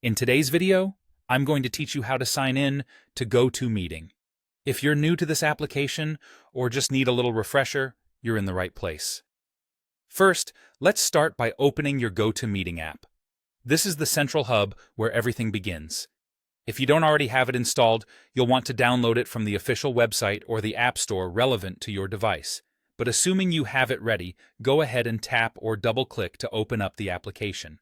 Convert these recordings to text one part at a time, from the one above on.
In today's video, I'm going to teach you how to sign in to GoToMeeting. If you're new to this application or just need a little refresher, you're in the right place. First, let's start by opening your GoToMeeting app. This is the central hub where everything begins. If you don't already have it installed, you'll want to download it from the official website or the App Store relevant to your device. But assuming you have it ready, go ahead and tap or double-click to open up the application.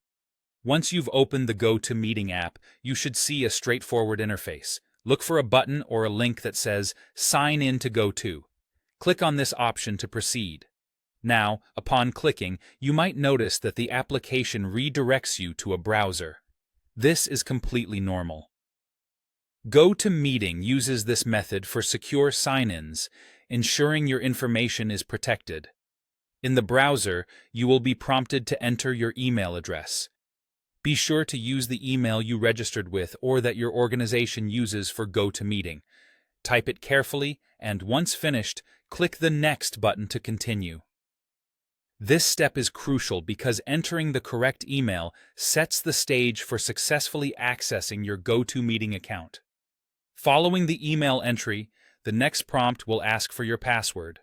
Once you've opened the GoToMeeting app, you should see a straightforward interface. Look for a button or a link that says Sign in to GoTo. Click on this option to proceed. Now, upon clicking, you might notice that the application redirects you to a browser. This is completely normal. GoToMeeting uses this method for secure sign-ins, ensuring your information is protected. In the browser, you will be prompted to enter your email address. Be sure to use the email you registered with or that your organization uses for GoToMeeting. Type it carefully, and once finished, click the Next button to continue. This step is crucial because entering the correct email sets the stage for successfully accessing your GoToMeeting account. Following the email entry, the next prompt will ask for your password.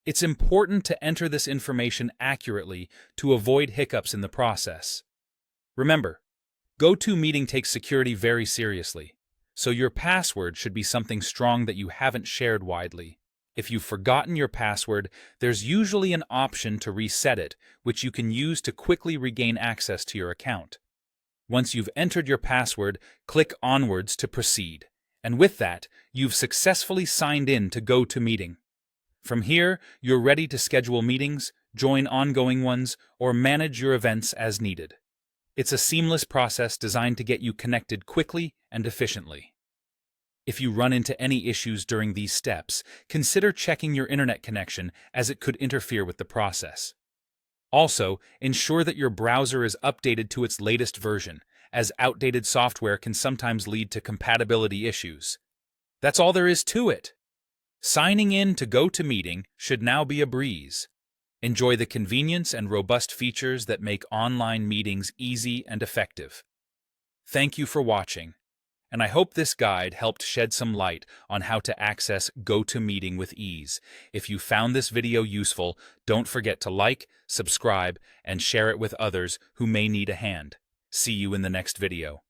It's important to enter this information accurately to avoid hiccups in the process. Remember, GoToMeeting takes security very seriously, so your password should be something strong that you haven't shared widely. If you've forgotten your password, there's usually an option to reset it, which you can use to quickly regain access to your account. Once you've entered your password, click Onwards to proceed. And with that, you've successfully signed in to GoToMeeting. From here, you're ready to schedule meetings, join ongoing ones, or manage your events as needed. It's a seamless process designed to get you connected quickly and efficiently. If you run into any issues during these steps, consider checking your internet connection as it could interfere with the process. Also, ensure that your browser is updated to its latest version, as outdated software can sometimes lead to compatibility issues. That's all there is to it. Signing in to GoToMeeting should now be a breeze. Enjoy the convenience and robust features that make online meetings easy and effective. Thank you for watching, and I hope this guide helped shed some light on how to access GoToMeeting with ease. If you found this video useful, don't forget to like, subscribe, and share it with others who may need a hand. See you in the next video.